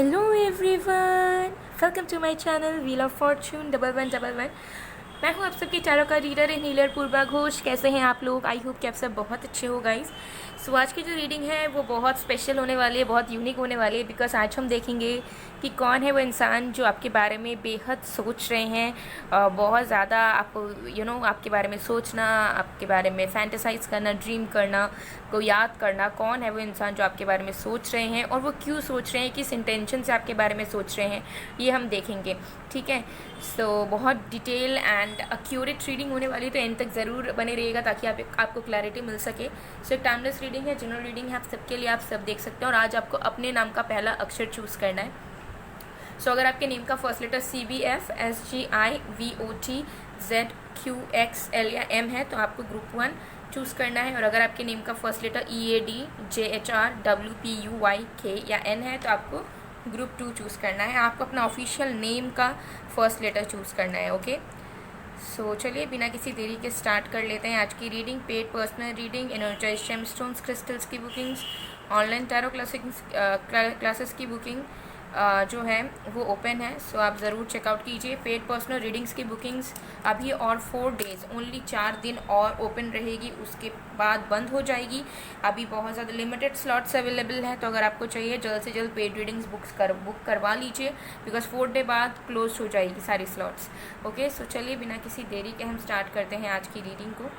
Hello everyone, welcome to my channel wheel of fortune 1111। मैं हूँ आप सबके चारों का reader and healer Purva Ghosh. कैसे हैं आप लोग? आई होप कि आप सब बहुत अच्छे हो गाइस। सो आज की जो रीडिंग है वो बहुत स्पेशल होने वाली है, बहुत यूनिक होने वाली है, बिकॉज आज हम देखेंगे कि कौन है वो इंसान जो आपके बारे में बेहद सोच रहे हैं। बहुत ज़्यादा आपको आपके बारे में सोचना, आपके बारे में फैंटेसाइज करना, ड्रीम करना, को याद करना। कौन है वो इंसान जो आपके बारे में सोच रहे हैं और वो क्यों सोच रहे हैं, किस इंटेंशन से आपके बारे में सोच रहे हैं, ये हम देखेंगे। ठीक है, सो बहुत डिटेल एंड एक्यूरेट रीडिंग होने वाली, तो एंड तक ज़रूर बने रहिएगा ताकि आपको क्लैरिटी मिल सके। सो एक टाइमलेस रीडिंग है, जनरल रीडिंग है, आप सबके लिए, आप सब देख सकते हैं। और आज आपको अपने नाम का पहला अक्षर चूज़ करना है। सो अगर आपके नेम का first letter CBF SGI VOT ZQXL या M है तो आपको ग्रुप 1 चूज़ करना है। और अगर आपके नेम का first letter EAD JHR WPUYK या N है तो आपको ग्रुप 2 चूज़ करना है। आपको अपना ऑफिशियल नेम का फर्स्ट लेटर चूज़ करना है। ओके, सो चलिए बिना किसी देरी के स्टार्ट कर लेते हैं आज की reading. Paid personal reading, energise gemstones crystals की बुकिंग्स, ऑनलाइन टैरो क्लासेस की बुकिंग जो है वो ओपन है। सो आप ज़रूर चेकआउट कीजिए। पेड पर्सनल रीडिंग्स की बुकिंग्स अभी और 4 डेज़ ओनली, 4 दिन और ओपन रहेगी, उसके बाद बंद हो जाएगी। अभी बहुत ज़्यादा लिमिटेड स्लॉट्स अवेलेबल हैं, तो अगर आपको चाहिए जल्द से जल्द पेड रीडिंग्स बुक करवा लीजिए, बिकॉज 4 डे बाद क्लोज हो जाएगी सारी स्लॉट्स। ओके, सो चलिए बिना किसी देरी के हम स्टार्ट करते हैं आज की रीडिंग को।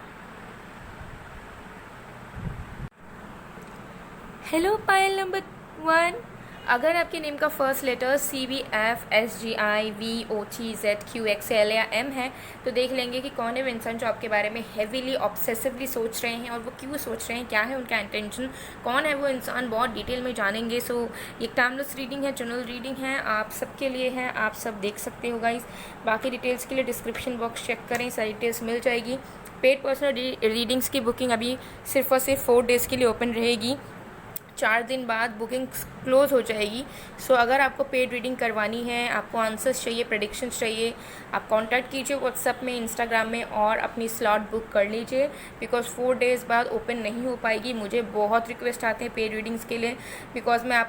हेलो पायल नंबर 1, अगर आपके नेम का first letter CBF SGI VOT ZQXL या M है तो देख लेंगे कि कौन है वो इंसान जो आपके बारे में हेवीली ऑब्सेसिवली सोच रहे हैं और वो क्यों सोच रहे हैं, क्या है उनका इंटेंशन, कौन है वो इंसान, बहुत डिटेल में जानेंगे। सो ये टाइमलेस रीडिंग है, जनरल रीडिंग है, आप सबके लिए है, आप सब देख सकते हो गाइस। बाकी डिटेल्स के लिए डिस्क्रिप्शन बॉक्स चेक करें, सारी डिटेल्स मिल जाएगी। पेड पर्सनल रीडिंग्स की बुकिंग अभी सिर्फ और सिर्फ 4 डेज़ के लिए ओपन रहेगी, 4 दिन बाद बुकिंग क्लोज हो जाएगी। सो अगर आपको पेड रीडिंग करवानी है, आपको आंसर्स चाहिए, प्रेडिक्शंस चाहिए, आप कांटेक्ट कीजिए व्हाट्सएप में, इंस्टाग्राम में और अपनी स्लॉट बुक कर लीजिए, बिकॉज 4 डेज़ बाद ओपन नहीं हो पाएगी। मुझे बहुत रिक्वेस्ट आते हैं पेड रीडिंग्स के लिए, बिकॉज मैं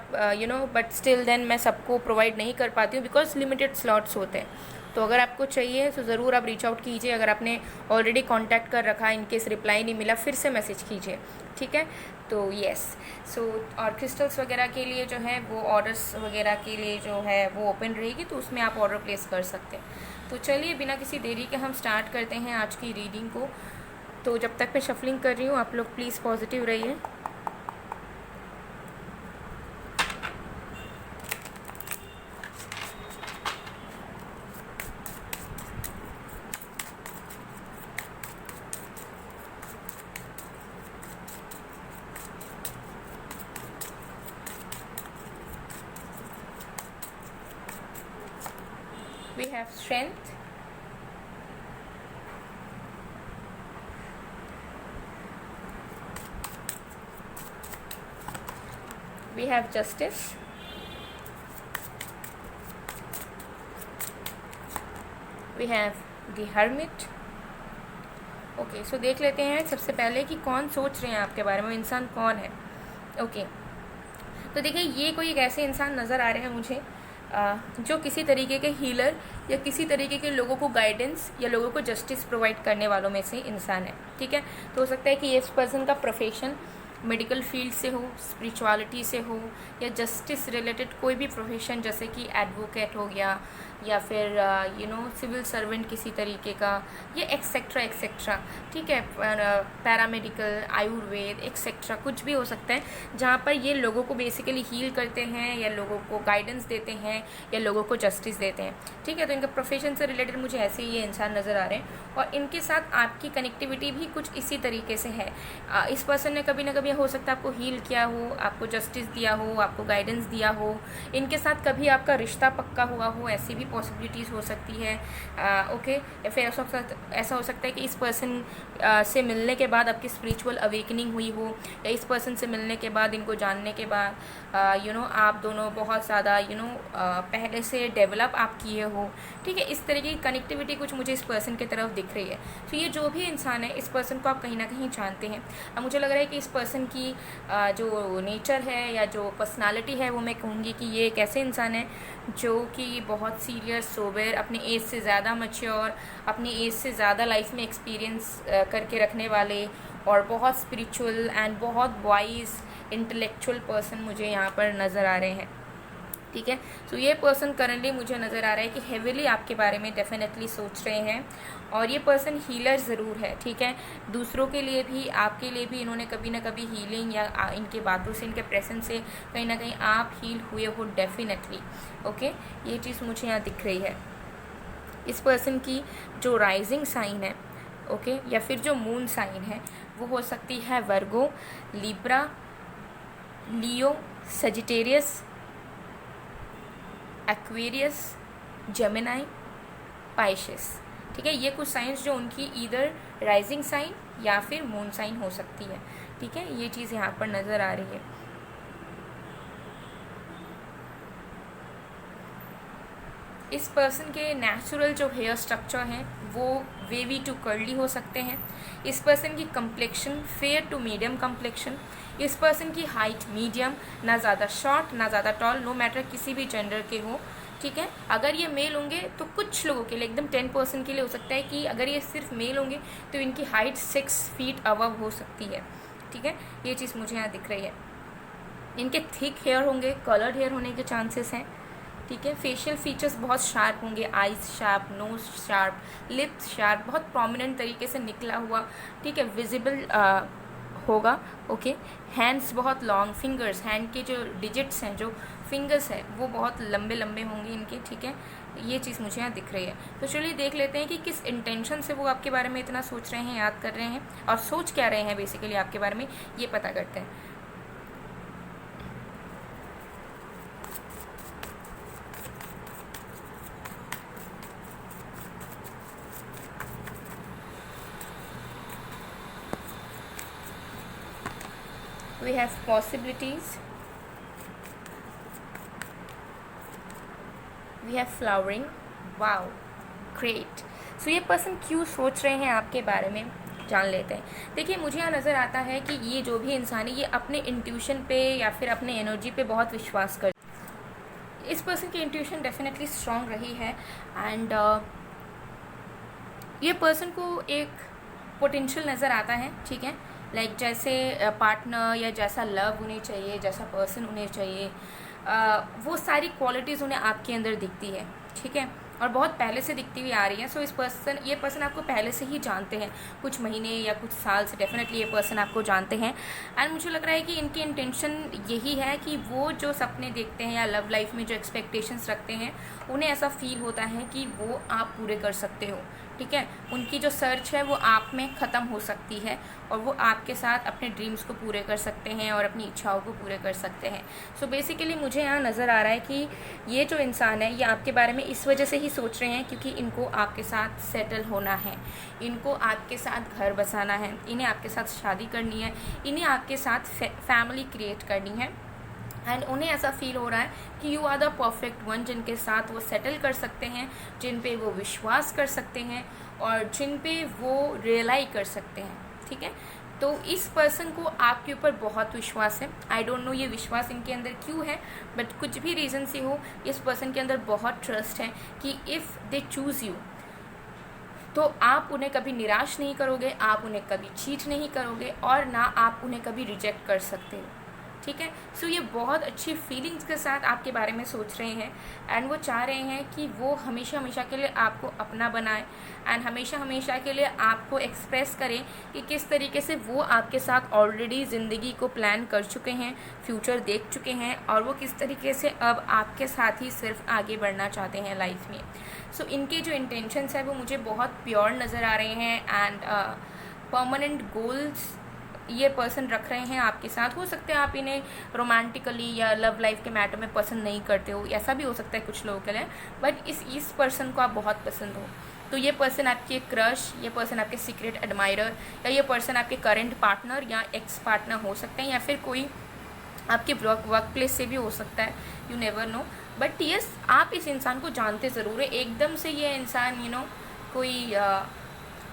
बट स्टिल देन मैं सबको प्रोवाइड नहीं कर पाती हूँ, बिकॉज लिमिटेड स्लॉट्स होते हैं। तो अगर आपको चाहिए तो ज़रूर आप रीच आउट कीजिए। अगर आपने ऑलरेडी कांटेक्ट कर रखा है, इनकेस रिप्लाई नहीं मिला, फिर से मैसेज कीजिए, ठीक है। तो येस, सो और क्रिस्टल्स वगैरह के लिए जो है वो ऑर्डर्स वगैरह के लिए जो है वो ओपन रहेगी, तो उसमें आप ऑर्डर प्लेस कर सकते हैं। तो चलिए बिना किसी देरी के हम स्टार्ट करते हैं आज की रीडिंग को। तो जब तक मैं शफलिंग कर रही हूँ आप लोग प्लीज़ पॉजिटिव रहिए। We have strength, we have justice, we have the hermit। Okay, so देख लेते हैं सबसे पहले कि कौन सोच रहे हैं आपके बारे में, इंसान कौन है। ओके, तो देखिए ये कोई एक ऐसे इंसान नज़र आ रहे हैं मुझे जो किसी तरीके के हीलर या किसी तरीके के लोगों को गाइडेंस या लोगों को जस्टिस प्रोवाइड करने वालों में से इंसान है, ठीक है। तो हो सकता है कि इस पर्सन का प्रोफेशन मेडिकल फील्ड से हो, स्पिरिचुअलिटी से हो, या जस्टिस रिलेटेड कोई भी प्रोफेशन, जैसे कि एडवोकेट हो गया या फिर सिविल सर्वेंट किसी तरीके का, ये एक्सेट्रा एक्सेट्रा, ठीक है, पैरामेडिकल, आयुर्वेद एक्सेट्रा, कुछ भी हो सकता है जहाँ पर ये लोगों को बेसिकली हील करते हैं या लोगों को गाइडेंस देते हैं या लोगों को जस्टिस देते हैं, ठीक है। तो इनका प्रोफेशन से रिलेटेड मुझे ऐसे ही ये इंसान नज़र आ रहे हैं और इनके साथ आपकी कनेक्टिविटी भी कुछ इसी तरीके से है। इस पर्सन ने कभी ना कभी, हो सकता है आपको हील किया हो, आपको जस्टिस दिया हो, आपको गाइडेंस दिया हो, इनके साथ कभी आपका रिश्ता पक्का हुआ हो, ऐसी भी पॉसिबिलिटीज़ हो सकती है। ओके, या फिर ऐसा हो सकता है कि इस पर्सन से मिलने के बाद आपकी स्पिरिचुअल अवेकनिंग हुई हो, या इस पर्सन से मिलने के बाद, इनको जानने के बाद आप दोनों बहुत ज़्यादा पहले से डेवलप आप किए हो, ठीक है। इस तरीके की कनेक्टिविटी कुछ मुझे इस पर्सन की तरफ दिख रही है। तो ये जो भी इंसान है, इस पर्सन को आप कहीं ना कहीं जानते हैं। अब मुझे लग रहा है कि इस पर्सन पर्सन की जो नेचर है या जो पर्सनालिटी है वो मैं कहूँगी कि ये एक ऐसे इंसान है जो कि बहुत सीरियस, सोबर, अपने एज से ज़्यादा मैच्योर, अपनी एज से ज़्यादा लाइफ में एक्सपीरियंस करके रखने वाले और बहुत स्पिरिचुअल एंड बहुत वाइज इंटेलेक्चुअल पर्सन मुझे यहाँ पर नज़र आ रहे हैं। ठीक है, सो ये पर्सन करंटली मुझे नज़र आ रहा है कि हेविली आपके बारे में डेफिनेटली सोच रहे हैं और ये पर्सन हीलर ज़रूर है। ठीक है, दूसरों के लिए भी, आपके लिए भी इन्होंने कभी ना कभी हीलिंग या इनके बातों से, इनके प्रेजेंस से कहीं ना कहीं आप हील हुए हो डेफिनेटली। ओके, ये चीज़ मुझे यहाँ दिख रही है। इस पर्सन की जो राइजिंग साइन है, ओके, या फिर जो मून साइन है, वो हो सकती है वर्गो, लिब्रा, लियो, सजिटेरियस, एक्वेरियस, जेमिनाई, पाइसेस। ठीक है, ये कुछ साइंस जो उनकी ईदर राइजिंग साइन या फिर मून साइन हो सकती है। ठीक है, ये चीज़ यहाँ पर नज़र आ रही है। इस पर्सन के नेचुरल जो हेयर स्ट्रक्चर हैं वो वेवी टू कर्ली हो सकते हैं। इस पर्सन की complexion fair to medium complexion. इस पर्सन की हाइट मीडियम, ना ज़्यादा शॉर्ट ना ज़्यादा टॉल, नो मैटर किसी भी जेंडर के हो। ठीक है, अगर ये मेल होंगे तो कुछ लोगों के लिए, एकदम 10% के लिए हो सकता है कि अगर ये सिर्फ मेल होंगे तो इनकी हाइट 6 फीट अबव हो सकती है। ठीक है, ये चीज़ मुझे यहाँ दिख रही है। इनके थिक हेयर होंगे, कलर्ड हेयर होने के चांसेस हैं। ठीक है, फेशियल फीचर्स बहुत शार्प होंगे, eyes sharp, nose sharp, lips sharp, बहुत प्रोमिनेंट तरीके से निकला हुआ, ठीक है, विजिबल होगा। ओके, हैंड्स बहुत लॉन्ग, फिंगर्स, हैंड के जो डिजिट्स हैं, जो फिंगर्स हैं वो बहुत लंबे लंबे होंगे इनके। ठीक है, ये चीज़ मुझे यहाँ दिख रही है। तो चलिए देख लेते हैं कि किस इंटेंशन से वो आपके बारे में इतना सोच रहे हैं, याद कर रहे हैं और सोच क्या रहे हैं बेसिकली आपके बारे में, ये पता करते हैं। We have possibilities, we have flowering, wow, great। सो ये पर्सन क्यों सोच रहे हैं आपके बारे में, जान लेते हैं। देखिए, मुझे यहाँ नज़र आता है कि ये जो भी इंसान है ये अपने इंट्यूशन पे या फिर अपने एनर्जी पे बहुत विश्वास कर, इस पर्सन की इंट्यूशन डेफिनेटली स्ट्रांग रही है एंड ये पर्सन को एक पोटेंशियल नज़र आता है। ठीक है, लाइक जैसे पार्टनर या जैसा लव उन्हें चाहिए, जैसा पर्सन उन्हें चाहिए, वो सारी क्वालिटीज़ उन्हें आपके अंदर दिखती है। ठीक है, और बहुत पहले से दिखती हुई आ रही है। सो ये पर्सन आपको पहले से ही जानते हैं, कुछ महीने या कुछ साल से डेफिनेटली ये पर्सन आपको जानते हैं एंड मुझे लग रहा है कि इनकी इंटेंशन यही है कि वो जो सपने देखते हैं या लव लाइफ में जो एक्सपेक्टेशंस रखते हैं उन्हें ऐसा फील होता है कि वो आप पूरे कर सकते हो। ठीक है, उनकी जो सर्च है वो आप में ख़त्म हो सकती है और वो आपके साथ अपने ड्रीम्स को पूरे कर सकते हैं और अपनी इच्छाओं को पूरे कर सकते हैं। सो बेसिकली मुझे यहाँ नज़र आ रहा है कि ये जो इंसान है ये आपके बारे में इस वजह से ही सोच रहे हैं क्योंकि इनको आपके साथ सेटल होना है, इनको आपके साथ घर बसाना है, इन्हें आपके साथ शादी करनी है, इन्हें आपके साथ फैमिली क्रिएट करनी है एंड उन्हें ऐसा फील हो रहा है कि you are the perfect one, जिनके साथ वो सेटल कर सकते हैं, जिन पे वो विश्वास कर सकते हैं और जिन पे वो रियलाई कर सकते हैं। ठीक है, तो इस पर्सन को आपके ऊपर बहुत विश्वास है। आई डोंट नो ये विश्वास इनके अंदर क्यों है, बट कुछ भी रीज़न से हो इस पर्सन के अंदर बहुत ट्रस्ट है कि इफ़ दे चूज़ यू तो आप उन्हें कभी निराश नहीं करोगे, आप उन्हें कभी चीट नहीं करोगे और ना आप उन्हें कभी रिजेक्ट कर सकते हो। ठीक है, सो ये बहुत अच्छी फीलिंग्स के साथ आपके बारे में सोच रहे हैं एंड वो चाह रहे हैं कि वो हमेशा हमेशा के लिए आपको अपना बनाए एंड हमेशा हमेशा के लिए आपको एक्सप्रेस करें कि किस तरीके से वो आपके साथ ऑलरेडी ज़िंदगी को प्लान कर चुके हैं, फ्यूचर देख चुके हैं और वो किस तरीके से अब आपके साथ ही सिर्फ आगे बढ़ना चाहते हैं लाइफ में। सो इनके जो इंटेंशंस है वो मुझे बहुत प्योर नज़र आ रहे हैं एंड परमानेंट गोल्स ये पर्सन रख रहे हैं आपके साथ। हो सकता है आप इन्हें रोमांटिकली या लव लाइफ के मैटर में पसंद नहीं करते हो, ऐसा भी हो सकता है कुछ लोगों के लिए, बट इस पर्सन को आप बहुत पसंद हो। तो ये पर्सन आपके क्रश, ये पर्सन आपके सीक्रेट एडमायरर या ये पर्सन आपके करंट पार्टनर या एक्स पार्टनर हो सकते हैं या फिर कोई आपके वर्क प्लेस से भी हो सकता है, you never know. But yes, आप इस इंसान को जानते ज़रूर है। एकदम से ये इंसान कोई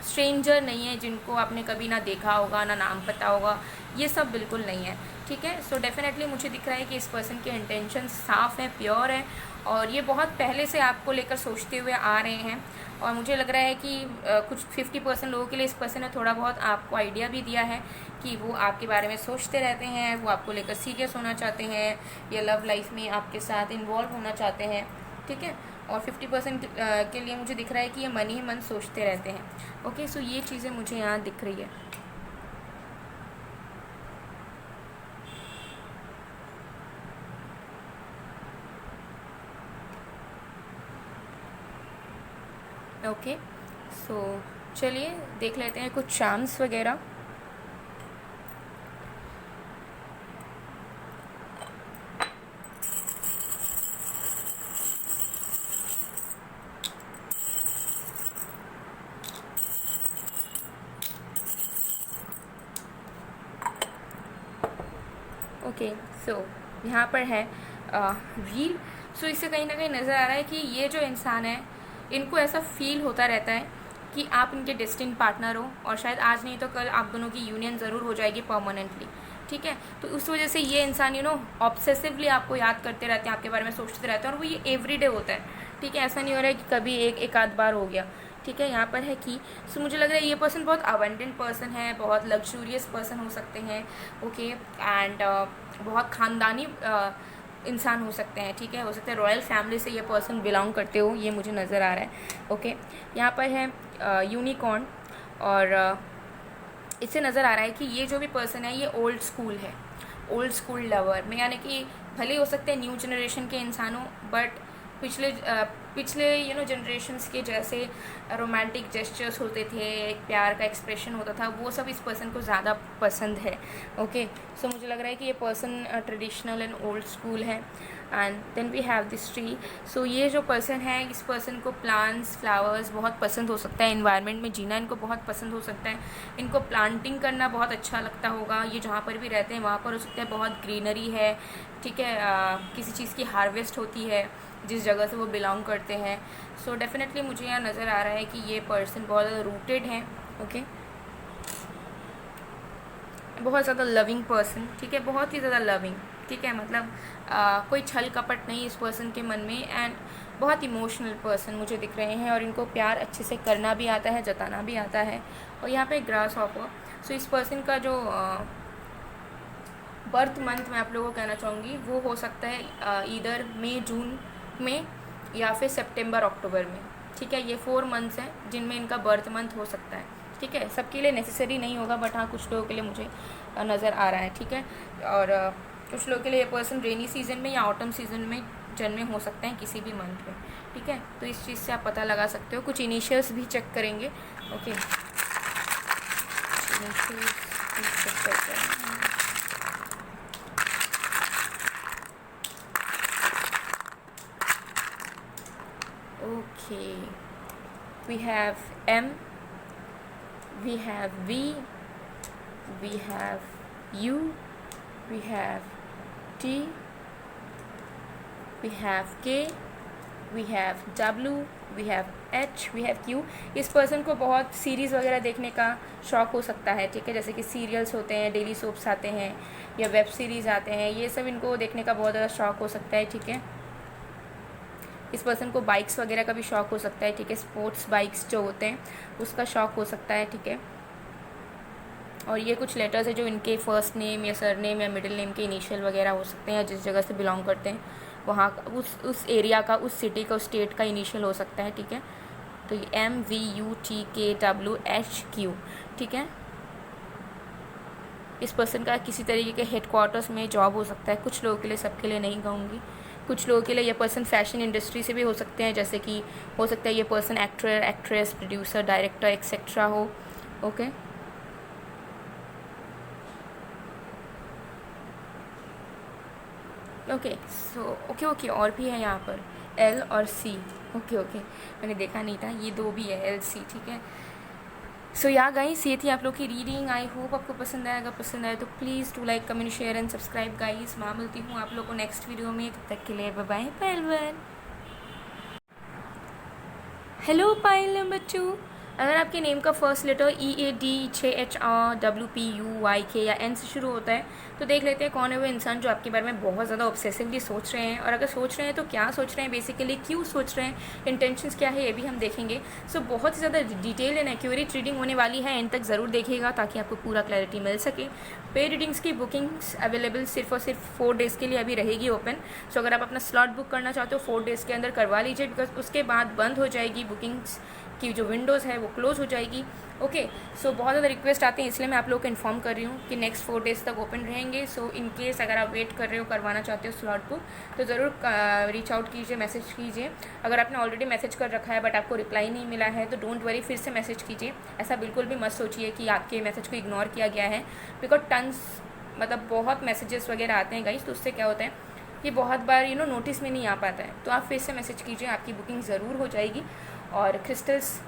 स्ट्रेंजर नहीं है जिनको आपने कभी ना देखा होगा, ना नाम पता होगा, ये सब बिल्कुल नहीं है, ठीक है। सो डेफिनेटली मुझे दिख रहा है कि इस पर्सन के इंटेंशन साफ़ हैं, प्योर है, और ये बहुत पहले से आपको लेकर सोचते हुए आ रहे हैं। और मुझे लग रहा है कि कुछ 50% लोगों के लिए इस पर्सन ने थोड़ा बहुत आपको आइडिया भी दिया है कि वो आपके बारे में सोचते रहते हैं, वो आपको लेकर सीरियस होना चाहते हैं या लव लाइफ में आपके साथ इन्वॉल्व होना चाहते हैं, ठीक है। और 50% के लिए मुझे दिख रहा है कि ये मन ही मन सोचते रहते हैं। ओके, सो ये चीज़ें मुझे यहाँ दिख रही है। ओके, सो चलिए देख लेते हैं कुछ चार्म्स वगैरह। ओके, सो यहाँ पर है व्हील। सो इससे कहीं ना कहीं नज़र आ रहा है कि ये जो इंसान है, इनको ऐसा फील होता रहता है कि आप इनके डेस्टिन पार्टनर हो, और शायद आज नहीं तो कल आप दोनों की यूनियन ज़रूर हो जाएगी परमानेंटली, ठीक है। तो उस वजह से ये इंसान ऑब्सेसिवली आपको याद करते रहते हैं, आपके बारे में सोचते रहते हैं, और वो ये एवरीडे होता है, ठीक है। ऐसा नहीं हो रहा है कि कभी एक आध बार हो गया, ठीक है। यहाँ पर है कि सो मुझे लग रहा है ये पर्सन बहुत अबंडेंट पर्सन है, बहुत लग्जूरियस पर्सन हो सकते हैं, ओके। एंड बहुत ख़ानदानी इंसान हो सकते हैं, ठीक है। हो सकता है रॉयल फैमिली से ये पर्सन बिलोंग करते हो, ये मुझे नज़र आ रहा है, ओके। यहाँ पर है यूनिकॉर्न, और इससे नज़र आ रहा है कि ये जो भी पर्सन है ये ओल्ड स्कूल है, ओल्ड स्कूल लवर में, यानी कि भले हो सकते हैं न्यू जनरेशन के इंसानों, बट पिछले जनरेशन्स के जैसे रोमांटिक जेस्चर्स होते थे, एक प्यार का एक्सप्रेशन होता था, वो सब इस पर्सन को ज़्यादा पसंद है, ओके। सो मुझे लग रहा है कि ये person traditional and old school है। And then we have this tree. So ये जो पर्सन है, इस पर्सन को प्लांट्स, फ्लावर्स बहुत पसंद हो सकता है, इन्वायरमेंट में जीना इनको बहुत पसंद हो सकता है, इनको प्लांटिंग करना बहुत अच्छा लगता होगा। ये जहाँ पर भी रहते हैं वहाँ पर हो सकता है बहुत ग्रीनरी है, ठीक है, किसी चीज़ की हार्वेस्ट होती है जिस जगह से वो बिलोंग करते हैं। सो डेफिनेटली मुझे यहाँ नज़र आ रहा है कि ये पर्सन बहुत ज़्यादा रूटेड हैं, ओके, बहुत ज़्यादा लविंग पर्सन, ठीक है, बहुत ही ज़्यादा लविंग, ठीक है। मतलब कोई छल कपट नहीं इस पर्सन के मन में, एंड बहुत इमोशनल पर्सन मुझे दिख रहे हैं, और इनको प्यार अच्छे से करना भी आता है, जताना भी आता है। और यहाँ पे ग्रास हॉपर। सो इस पर्सन का जो बर्थ मंथ मैं आप लोगों को कहना चाहूँगी वो हो सकता है ईदर मई जून में या फिर सितंबर अक्टूबर में, ठीक है। ये 4 मंथ्स हैं जिनमें इनका बर्थ मंथ हो सकता है, ठीक है। सबके लिए नेसेसरी नहीं होगा, बट हाँ कुछ लोगों के लिए मुझे नज़र आ रहा है, ठीक है। और कुछ लोगों के लिए ये पर्सन रेनी सीजन में या ऑटम सीजन में जन्मे हो सकते हैं, किसी भी मंथ में, ठीक है। तो इस चीज़ से आप पता लगा सकते हो। कुछ इनिशियल्स भी चेक करेंगे, ओके, इनिशियल्स चेक करते हैं। Okay, we have M, we have V, we have U, we have T, we have K, we have W, we have H, we have Q। इस पर्सन को बहुत series वगैरह देखने का शौक़ हो सकता है, ठीक है, जैसे कि सीरियल्स होते हैं, डेली सोप्स आते हैं या वेब सीरीज़ आते हैं, ये सब इनको देखने का बहुत ज़्यादा शौक़ हो सकता है, ठीक है। इस पर्सन को बाइक्स वगैरह का भी शौक़ हो सकता है, ठीक है, स्पोर्ट्स बाइक्स जो होते हैं उसका शौक़ हो सकता है, ठीक है। और ये कुछ लेटर्स है जो इनके फर्स्ट नेम या सर नेम या मिडिल नेम के इनिशियल वगैरह हो सकते हैं, या जिस जगह से बिलोंग करते हैं वहाँ उस एरिया का, उस सिटी का, उस स्टेट का इनिशियल हो सकता है, ठीक है। तो ये MVUTKWHQ, ठीक है। इस पर्सन का किसी तरीके के हेडक्वार्टर्स में जॉब हो सकता है, कुछ लोगों के लिए, सबके लिए नहीं कहूँगी। कुछ लोगों के लिए ये पर्सन फैशन इंडस्ट्री से भी हो सकते हैं, जैसे कि हो सकता है ये person actor, actress, producer, director etcetera हो, ओके। ओके, सो ओके और भी है यहाँ पर L और C, ओके, मैंने देखा नहीं था, ये 2 भी है LC, ठीक है। सो या गाइस, ये थी आप लोग की रीडिंग। आई होप आपको पसंद आया। अगर पसंद आए तो please do like, comment, share and subscribe guys. मैं मिलती हूँ आप लोग को नेक्स्ट वीडियो में, तब तक के लिए bye bye Payal. Hello Payal number 2, अगर आपके नेम का first letter EAD, 6HR, WPUYK या N से शुरू होता है तो देख लेते हैं कौन है वो इंसान जो आपके बारे में बहुत ज़्यादा ऑब्सेसिवली सोच रहे हैं, और अगर सोच रहे हैं तो क्या सोच रहे हैं, बेसिकली क्यों सोच रहे हैं, इंटेंशंस क्या है, ये भी हम देखेंगे। सो बहुत ही ज़्यादा डिटेल एंड एक्यूरेट रीडिंग होने वाली है, एंड तक ज़रूर देखिएगा ताकि आपको पूरा क्लैरिटी मिल सके। पे रीडिंग्स की बुकिंग्स अवेलेबल सिर्फ और सिर्फ 4 डेज़ के लिए अभी रहेगी ओपन। सो अगर आप अपना स्लॉट बुक करना चाहते हो 4 डेज़ के अंदर करवा लीजिए, बिकॉज उसके बाद बंद हो जाएगी, बुकिंग्स की जो विंडोज़ है वो क्लोज़ हो जाएगी। ओके, सो बहुत ज़्यादा रिक्वेस्ट आते हैं, इसलिए मैं आप लोग को इन्फॉर्म कर रही हूँ कि नेक्स्ट 4 डेज़ तक ओपन रहेंगे। सो इन केस अगर आप वेट कर रहे हो, करवाना चाहते हो स्लॉट बुक, तो ज़रूर रीच आउट कीजिए, मैसेज कीजिए। अगर आपने ऑलरेडी मैसेज कर रखा है बट आपको रिप्लाई नहीं मिला है तो डोंट वरी, फिर से मैसेज कीजिए। ऐसा बिल्कुल भी मत सोचिए कि आपके मैसेज को इग्नोर किया गया है, बिकॉज टन्स मतलब बहुत मैसेजेस वगैरह आते हैं गाइस, तो उससे क्या होता है कि बहुत बार नोटिस में नहीं आ पाता है। तो आप फिर से मैसेज कीजिए, आपकी बुकिंग ज़रूर हो जाएगी। और crystals,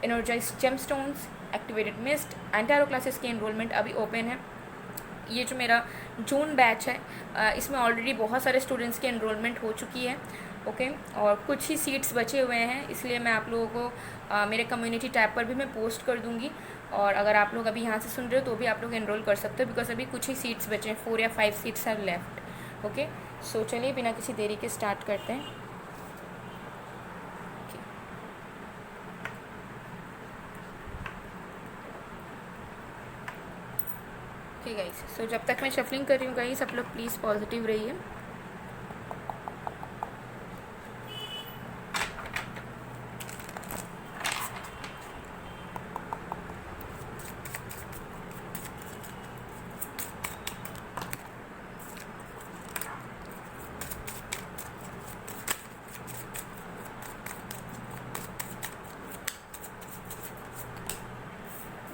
energise gemstones, activated mist, and tarot classes की एनरोलमेंट अभी ओपन है। ये जो मेरा जून बैच है इसमें ऑलरेडी बहुत सारे स्टूडेंट्स की एनरोलमेंट हो चुकी है। ओके, और कुछ ही सीट्स बचे हुए हैं, इसलिए मैं आप लोगों को मेरे कम्युनिटी टैब पर भी मैं पोस्ट कर दूँगी। और अगर आप लोग अभी यहाँ से सुन रहे हो तो भी आप लोग एनरोल कर सकते हो, बिकॉज अभी कुछ ही सीट्स बचे हैं, 4 या 5 सीट्स आर लेफ्ट। ओके, सो चलिए बिना किसी देरी के स्टार्ट करते हैं। ओके गाइस, सो जब तक मैं शफलिंग कर रही हूँ गाइस, आप लोग प्लीज़ पॉजिटिव रहिए।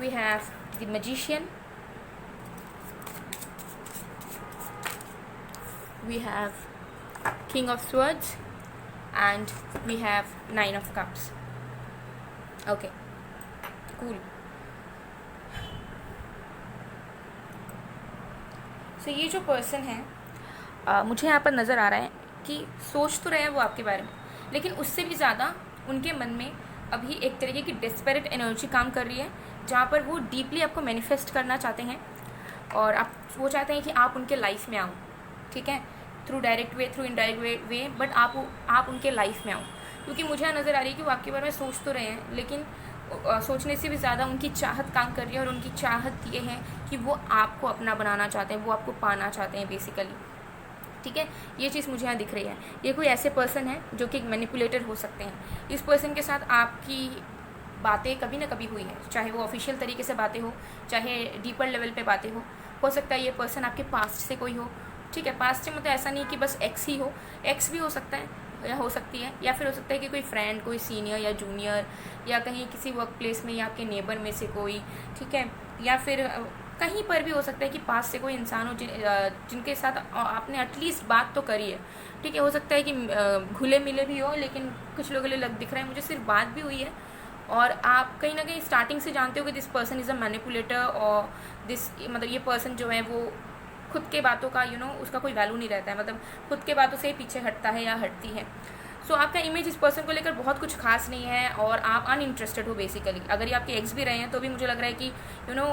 We have the Magician, we have King of Swords, and we have 9 of Cups. Okay, cool. So ये जो पर्सन है मुझे यहाँ पर नज़र आ रहा है कि सोच तो रहे हैं वो आपके बारे में, लेकिन उससे भी ज़्यादा उनके मन में अभी एक तरीके की डेस्परेट एनर्जी काम कर रही है, जहाँ पर वो डीपली आपको मैनिफेस्ट करना चाहते हैं, और आप वो चाहते हैं कि आप उनके लाइफ में आओ, ठीक है, through direct way, through indirect way, but आप उनके लाइफ में आओ। क्योंकि मुझे नज़र आ रही है कि वो आपके बारे में सोच तो रहे हैं, लेकिन सोचने से भी ज़्यादा उनकी चाहत काम कर रही है, और उनकी चाहत ये है कि वो आपको अपना बनाना चाहते हैं, वो आपको पाना चाहते हैं बेसिकली, ठीक है। ये चीज़ मुझे यहाँ दिख रही है। ये कोई ऐसे पर्सन है जो कि एक मैनिपुलेटर हो सकते हैं। इस पर्सन के साथ आपकी बातें कभी ना कभी हुई है, चाहे वो ऑफिशियल तरीके से बातें हो, चाहे डीपर लेवल पे बातें हो सकता है ये पर्सन आपके पास्ट से कोई हो, ठीक है। पास्ट से मतलब ऐसा नहीं कि बस एक्स ही हो, एक्स भी हो सकता है या हो सकती है, या फिर हो सकता है कि कोई फ्रेंड, कोई सीनियर या जूनियर, या कहीं किसी वर्क प्लेस में या आपके नेबर में से कोई, ठीक है, या फिर कहीं पर भी हो सकता है कि पास से कोई इंसान हो जिनके साथ आपने एटलीस्ट बात तो करी है, ठीक है। हो सकता है कि घुले मिले भी हो, लेकिन कुछ लोगों के लिए दिख रहा है मुझे सिर्फ बात भी हुई है, और आप कहीं ना कहीं स्टार्टिंग से जानते हो कि this person is a manipulator, और दिस मतलब ये पर्सन जो है वो खुद के बातों का उसका कोई वैल्यू नहीं रहता है, मतलब खुद के बातों से पीछे हटता है या हटती है। सो आपका इमेज इस पर्सन को लेकर बहुत कुछ खास नहीं है, और आप अनइंटरेस्टेड हो बेसिकली। अगर ये आपके एक्स भी रहे हैं तो भी मुझे लग रहा है कि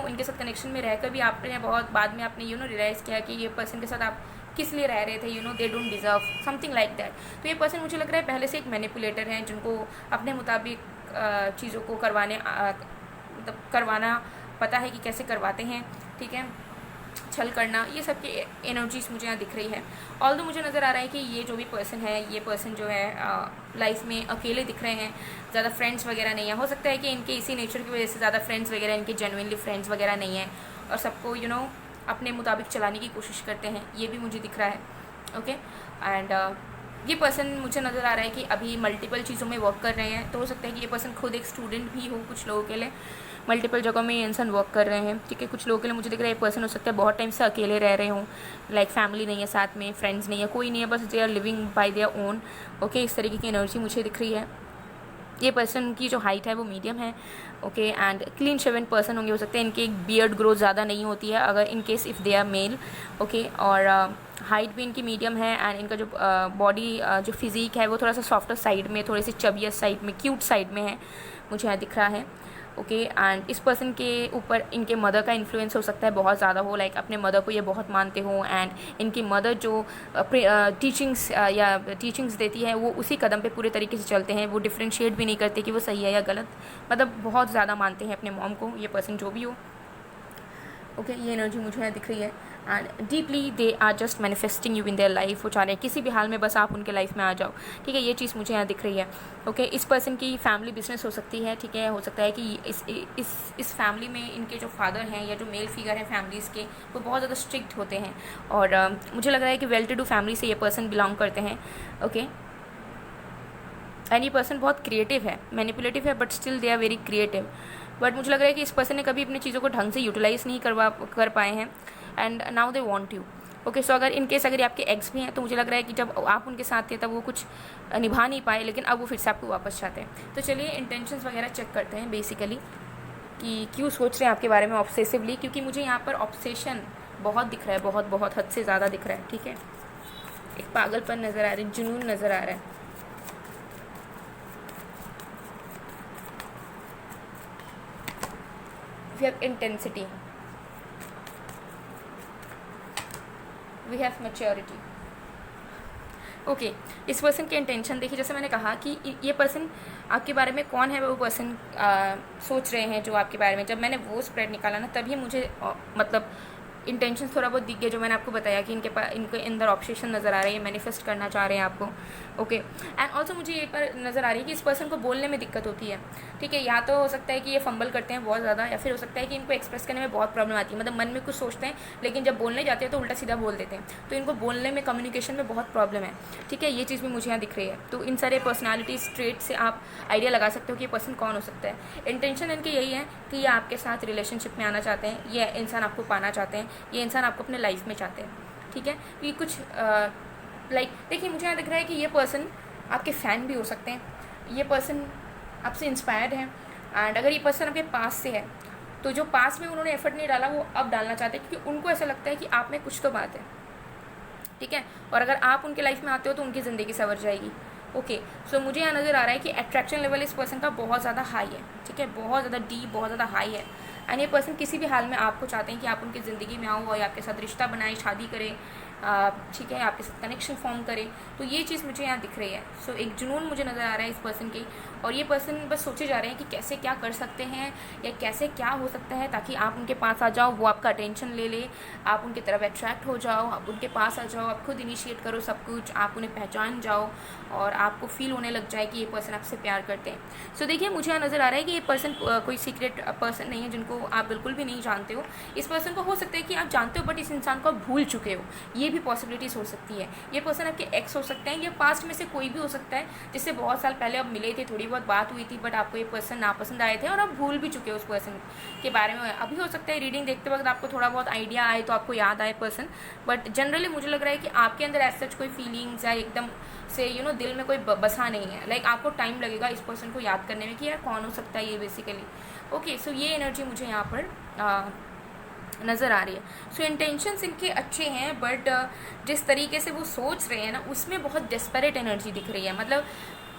इनके साथ कनेक्शन में रहकर भी आपने बहुत बाद में आपने रियलाइज़ किया कि ये पर्सन के साथ आप किस लिए रह रहे थे, they don't deserve something like that. तो ये पर्सन मुझे लग रहा है पहले से एक मैनिपुलेटर है, जिनको अपने मुताबिक चीज़ों को मतलब करवाना पता है कि कैसे करवाते हैं, ठीक है, छल करना, ये सब की एनर्जीज मुझे यहाँ दिख रही है। ऑल्दो मुझे नज़र आ रहा है कि ये जो भी पर्सन है, ये पर्सन जो है लाइफ में अकेले दिख रहे हैं, ज़्यादा फ्रेंड्स वगैरह नहीं है। हो सकता है कि इनके इसी नेचर की वजह से ज़्यादा फ्रेंड्स वगैरह, इनके जेन्युइनली फ्रेंड्स वगैरह नहीं है, और सबको अपने मुताबिक चलाने की कोशिश करते हैं, ये भी मुझे दिख रहा है। ओके, एंड ये पर्सन मुझे नज़र आ रहा है कि अभी मल्टीपल चीज़ों में वर्क कर रहे हैं। तो हो सकता है कि ये पर्सन खुद एक स्टूडेंट भी हो, कुछ लोगों के लिए मल्टीपल जगहों में ये इंसान वर्क कर रहे हैं, ठीक है। कुछ लोगों के लिए मुझे दिख रहा है ये पर्सन हो सकता है बहुत टाइम से अकेले रह रहे हों, लाइक फैमिली नहीं है साथ में, फ्रेंड्स नहीं है, कोई नहीं है, बस they are living by their own. Okay, इस तरीके की एनर्जी मुझे दिख रही है। ये पर्सन की जो हाइट है वो मीडियम है, okay, and clean shaven person होंगे। हो सकता है इनकी एक बियर्ड ग्रोथ ज़्यादा नहीं होती है अगर in case if they are male, okay, और हाइट भी इनकी मीडियम है, एंड इनका जो बॉडी जो फिज़ीक है वो थोड़ा सा सॉफ्टर साइड में, थोड़ी सी चबियस साइड में, क्यूट साइड में है, मुझे यहाँ दिख रहा है। ओके। एंड इस पर्सन के ऊपर इनके मदर का इन्फ्लुएंस हो सकता है बहुत ज़्यादा हो, लाइक अपने मदर को ये बहुत मानते हो, एंड इनकी मदर जो टीचिंग्स या टीचिंग्स देती है वो उसी कदम पे पूरे तरीके से चलते हैं, वो डिफ्रेंशिएट भी नहीं करते कि वो सही है या गलत, मतलब बहुत ज़्यादा मानते हैं अपने मॉम को, ये पर्सन जो भी हो। ओके, ये एनर्जी मुझे यहाँ दिख रही है। And deeply they are just manifesting you in their life, वो चाह रहे हैं किसी भी हाल में बस आप उनके लाइफ में आ जाओ, ठीक है, ये चीज़ मुझे यहाँ दिख रही है। ओके, इस पर्सन की फैमिली बिजनेस हो सकती है, ठीक है, हो सकता है कि इस फैमिली में इनके जो फादर हैं या जो मेल फिगर हैं फैमिलीज़ के, वो बहुत ज़्यादा स्ट्रिक्ट होते हैं, और मुझे लग रहा है कि वेल टू डू फैमिली से ये पर्सन बिलोंग करते हैं। ओके, एंड ये पर्सन बहुत क्रिएटिव है, मैनिपुलेटिव है, but still they are very creative. But मुझे लग रहा है कि इस पर्सन ने कभी अपनी चीज़ों को ढंग से यूटिलाइज़ नहीं कर पाए हैं, and now they want you. Okay, so अगर इनकेस अगर आपके एक्स भी हैं तो मुझे लग रहा है कि जब आप उनके साथ थे तब वो कुछ निभा नहीं पाए, लेकिन अब वो फिर से आपको वापस चाहते हैं। तो चलिए इंटेंशंस वगैरह चेक करते हैं बेसिकली कि क्यों सोच रहे हैं आपके बारे में ऑब्सेसिवली, क्योंकि मुझे यहाँ पर ऑब्सेशन बहुत दिख रहा है, बहुत बहुत हद से ज़्यादा दिख रहा है, ठीक है। एक पागलपन नज़र आ रहा है, जुनून नज़र आ रहा है। We have intensity, we have maturity। Okay, इस पर्सन के इंटेंशन देखिए, जैसे मैंने कहा कि ये पर्सन आपके बारे में कौन है, वो पर्सन सोच रहे हैं जो आपके बारे में। जब मैंने वो स्प्रेड निकाला ना, तभी मुझे मतलब इंटेंशन थोड़ा बहुत दिख गया, जो मैंने आपको बताया कि इनके अंदर ऑब्सेशन नज़र आ रही है, मैनिफेस्ट करना चाह रहे हैं आपको। ओके, एंड ऑल्सो मुझे ये पर नज़र आ रही है कि इस पर्सन को बोलने में दिक्कत होती है, ठीक है। या तो हो सकता है कि ये फंबल करते हैं बहुत ज़्यादा, या फिर हो सकता है कि इनको एक्सप्रेस करने में बहुत प्रॉब्लम आती है, मतलब मन में कुछ सोचते हैं लेकिन जब बोलने जाते हैं तो उल्टा सीधा बोल देते हैं, तो इनको बोलने में, कम्युनिकेशन में बहुत प्रॉब्लम है, ठीक है। ये चीज़ भी मुझे यहाँ दिख रही है। तो इन सारे पर्सनैलिटी ट्रेट से आप आइडिया लगा सकते हो कि ये पर्सन कौन हो सकता है। इंटेंशन इनके यही है कि ये आपके साथ रिलेशनशिप में आना चाहते हैं, ये इंसान आपको पाना चाहते हैं, ये इंसान आपको अपने लाइफ में चाहते हैं, ठीक है। ये कुछ लाइक देखिए, मुझे यहाँ दिख रहा है कि ये पर्सन आपके फ़ैन भी हो सकते हैं, ये पर्सन आपसे इंस्पायर्ड है, एंड अगर ये पर्सन आपके पास से है तो जो पास में उन्होंने एफर्ट नहीं डाला वो अब डालना चाहते हैं, क्योंकि उनको ऐसा लगता है कि आप में कुछ तो बात है, ठीक है। और अगर आप उनके लाइफ में आते हो तो उनकी ज़िंदगी संवर जाएगी। ओके, सो मुझे यहाँ नज़र आ रहा है कि अट्रैक्शन लेवल इस पर्सन का बहुत ज़्यादा हाई है, ठीक है, बहुत ज़्यादा डीप, बहुत ज़्यादा हाई है। एंड ये पर्सन किसी भी हाल में आपको चाहते हैं कि आप उनकी ज़िंदगी में आओ और आपके साथ रिश्ता बनाए, शादी करें, ठीक है, आपके साथ कनेक्शन फॉर्म करें। तो ये चीज़ मुझे यहाँ दिख रही है। सो एक जुनून मुझे नज़र आ रहा है इस पर्सन की, और ये पर्सन बस सोचे जा रहे हैं कि कैसे क्या कर सकते हैं या कैसे क्या हो सकता है ताकि आप उनके पास आ जाओ, वो आपका अटेंशन ले ले, आप उनकी तरफ अट्रैक्ट हो जाओ, आप उनके पास आ जाओ, आप खुद इनिशिएट करो सब कुछ, आप उन्हें पहचान जाओ और आपको फील होने लग जाए कि ये पर्सन आपसे प्यार करते हैं। सो देखिए, मुझे यहाँ नज़र आ रहा है कि ये पर्सन कोई सीक्रेट पर्सन नहीं है जिनको आप बिल्कुल भी नहीं जानते हो। इस पर्सन को हो सकता है कि आप जानते हो बट इस इंसान को आप भूल चुके हो, ये भी पॉसिबिलिटीज़ हो सकती है। ये पर्सन आपके एक्स हो सकते हैं, ये पास्ट में से कोई भी हो सकता है जिससे बहुत साल पहले आप मिले थे, थोड़ी बहुत बात हुई थी, बट आपको ये पर्सन नापसंद आए थे और आप भूल भी चुके हो उस पर्सन के बारे में। अभी हो सकता है रीडिंग देखते वक्त आपको थोड़ा बहुत आइडिया आए तो आपको याद आए पर्सन, बट जनरली मुझे लग रहा है कि आपके अंदर एज सच कोई फीलिंग्स या एकदम से दिल में कोई बसा नहीं है। लाइक आपको टाइम लगेगा इस पर्सन को याद करने में कि यार कौन हो सकता है ये बेसिकली। ओके, सो ये एनर्जी मुझे यहाँ पर नज़र आ रही है। सो इंटेंशंस इनके अच्छे हैं, बट जिस तरीके से वो सोच रहे हैं ना, उसमें बहुत डेस्परेट एनर्जी दिख रही है। मतलब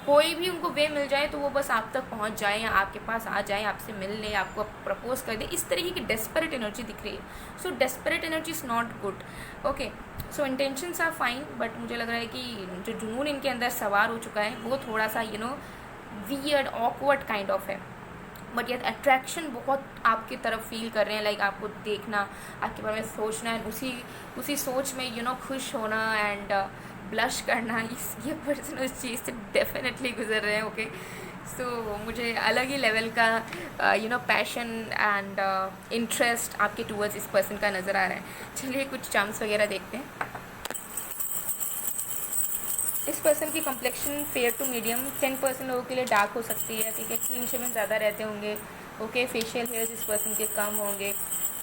कोई भी उनको वे मिल जाए तो वो बस आप तक पहुंच जाए या आपके पास आ जाए, आपसे मिल ले, आपको प्रपोज कर दे, इस तरीके की डेस्परेट एनर्जी दिख रही है। So desperate energy is not good. Okay, so intentions are fine, but मुझे लग रहा है कि जो जुनून इनके अंदर सवार हो चुका है वो थोड़ा सा वियर्ड, ऑकवर्ड काइंड ऑफ है, बट यह अट्रैक्शन बहुत आपकी तरफ फील कर रहे हैं। लाइक आपको देखना, आपके बारे में सोचना एंड उसी सोच में खुश होना एंड ब्लश करना, ये पर्सन उस चीज़ से डेफिनेटली गुजर रहे हैं। ओके, सो मुझे अलग ही लेवल का पैशन एंड इंटरेस्ट आपके टूवर्ड्स इस पर्सन का नज़र आ रहा है। चलिए कुछ चार्म्स वगैरह देखते हैं। इस पर्सन की कम्प्लेक्शन फेयर टू मीडियम, 10% लोगों के लिए डार्क हो सकती है, ठीक है, क्लीन शेवन ज़्यादा रहते होंगे। ओके, फेशियल हेयर्स इस पर्सन के कम होंगे।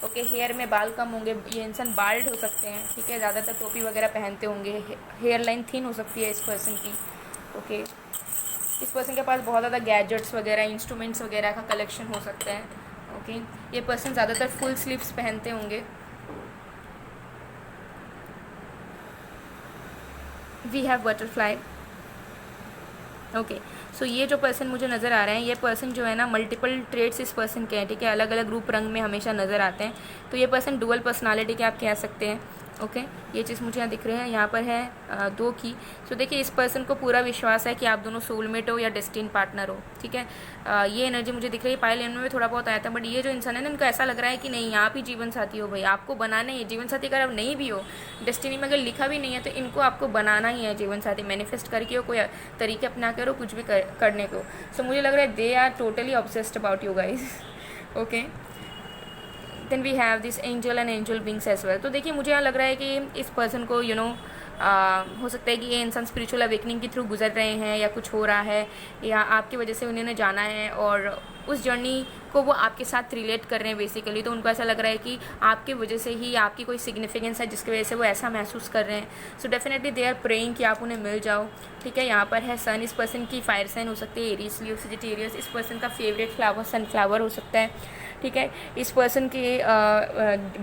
ओके, हेयर में बाल कम होंगे, ये इंसान बाल्ड हो सकते हैं, ठीक है, ज़्यादातर टोपी वगैरह पहनते होंगे। हेयर लाइन थिन हो सकती है इस पर्सन की। ओके, इस पर्सन के पास बहुत ज़्यादा गैजेट्स वगैरह, इंस्ट्रूमेंट्स वगैरह का कलेक्शन हो सकता है। ओके, ये पर्सन ज़्यादातर फुल स्लीव्स पहनते होंगे। We have butterfly. Okay, so ये जो पर्सन मुझे नज़र आ रहे हैं, ये पर्सन जो है ना, मल्टीपल ट्रेड्स इस पर्सन के हैं, ठीक है, अलग अलग रूप रंग में हमेशा नज़र आते हैं। तो ये पर्सन डुअल पर्सनालिटी के आप कह सकते हैं। ओके, ये चीज़ मुझे यहाँ दिख रही है। यहाँ पर है 2 की। सो देखिए, इस पर्सन को पूरा विश्वास है कि आप दोनों सोलमेट हो या डेस्टिन पार्टनर हो, ठीक है। ये एनर्जी मुझे दिख रही है। पायल में थोड़ा बहुत आया था, बट ये जो इंसान है ना, इनको ऐसा लग रहा है कि नहीं, आप ही जीवन साथी हो भाई, आपको बनाना ही है जीवन साथी। अगर आप नहीं भी हो, डेस्टिनी में अगर लिखा भी नहीं है, तो इनको आपको बनाना ही है जीवन साथी। मैनिफेस्ट करके हो, कोई तरीके अपना करो, कुछ भी करने को। सो मुझे लग रहा है they are totally obsessed about you guys. Okay, then we have this angel and angel beings as well. तो देखिए, मुझे यहाँ लग रहा है कि इस पर्सन को हो सकता है कि ये इंसान स्पिरिचुअल अवेकनिंग के थ्रू गुजर रहे हैं, या कुछ हो रहा है, या आपकी वजह से उन्होंने जाना है और उस जर्नी को वो आपके साथ रिलेट कर रहे हैं बेसिकली। तो उनको ऐसा लग रहा है कि आपकी वजह से ही आपकी कोई सिग्निफिकेंस है, जिसकी वजह से वो ऐसा महसूस कर रहे हैं। So definitely they are praying कि आप उन्हें मिल जाओ, ठीक है। यहाँ पर है सन। इस पर्सन की फायर साइन हो सकती है एरीज, लियो, सजिटेरियस। इस पर्सन का फेवरेट फ्लावर सनफ्लावर हो सकता है, ठीक है। इस पर्सन के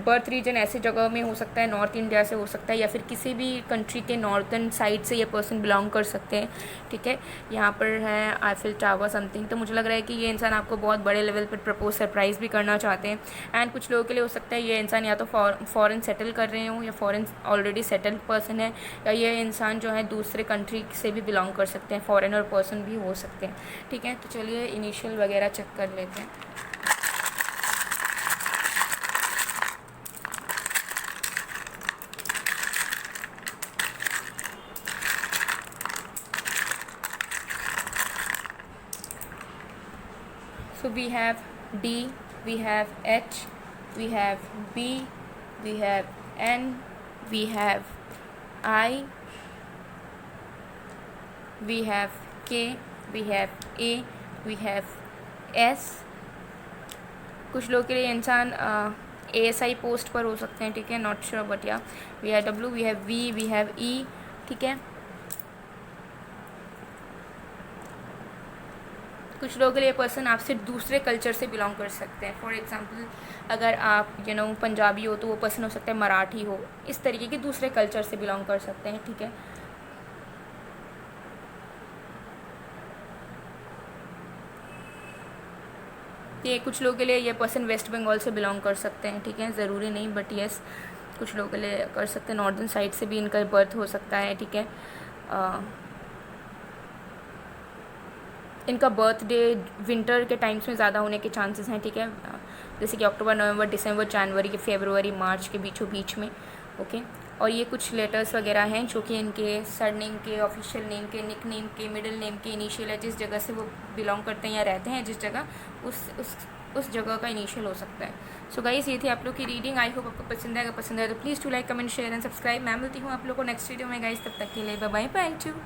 बर्थ रीजन ऐसी जगह में हो सकता है, नॉर्थ इंडिया से हो सकता है, या फिर किसी भी कंट्री के नॉर्थन साइड से ये पर्सन बिलोंग कर सकते हैं, ठीक है। यहाँ पर है आईफिल टावर समथिंग। तो मुझे लग रहा है कि ये इंसान आपको बहुत बड़े लेवल पर प्रपोज सरप्राइज़ भी करना चाहते हैं। एंड कुछ लोगों के लिए हो सकता है ये इंसान या तो फॉरेन सेटल कर रहे हों, या फॉरेन ऑलरेडी सेटल्ड पर्सन है, या ये इंसान जो है दूसरे कंट्री से भी बिलोंग कर सकते हैं, फॉरेनर पर्सन भी हो सकते हैं, ठीक है। तो चलिए इनिशियल वगैरह चेक कर लेते हैं। So we have D, we have H, we have B, we have N, we have I, we have K, we have A, we have S। कुछ लोग के लिए इंसान ASI पोस्ट पर हो सकते हैं, ठीक है, not sure but yeah. We have W, we have V, we have E, ठीक है। कुछ लोगों के लिए पर्सन आपसे दूसरे कल्चर से बिलोंग कर सकते हैं। फॉर एग्जांपल, अगर आप पंजाबी हो, तो वो पर्सन हो सकता है मराठी हो, इस तरीके के दूसरे कल्चर से बिलोंग कर सकते हैं, ठीक है। ये कुछ लोगों के लिए ये पर्सन वेस्ट बंगाल से बिलोंग कर सकते हैं, ठीक है, ज़रूरी नहीं, बट येस कुछ लोगों के लिए कर सकते हैं। नॉर्दर्न साइड से भी इनका बर्थ हो सकता है, ठीक है। इनका बर्थडे विंटर के टाइम्स में ज़्यादा होने के चांसेस हैं, ठीक है, जैसे कि अक्टूबर, नवंबर, दिसंबर, जनवरी, फरवरी, मार्च के बीच में, ओके। और ये कुछ लेटर्स वगैरह हैं जो कि इनके सरनेम के, ऑफिशियल नेम के, निक नेम के, मिडिल नेम के इनिशियल है, जिस जगह से वो बिलोंग करते हैं या रहते हैं जिस जगह, उस जगह का इनिशियल हो सकता है। सो गाइस, ये थी आप लोग की रीडिंग। आई होप आपको पसंद आएगा। पसंद आए तो please do like, comment, share and subscribe. मैं मिलती हूँ आप लोग को नेक्स्ट वीडियो में गाइस। तब तक के लिए बाय बाय, बाय टू।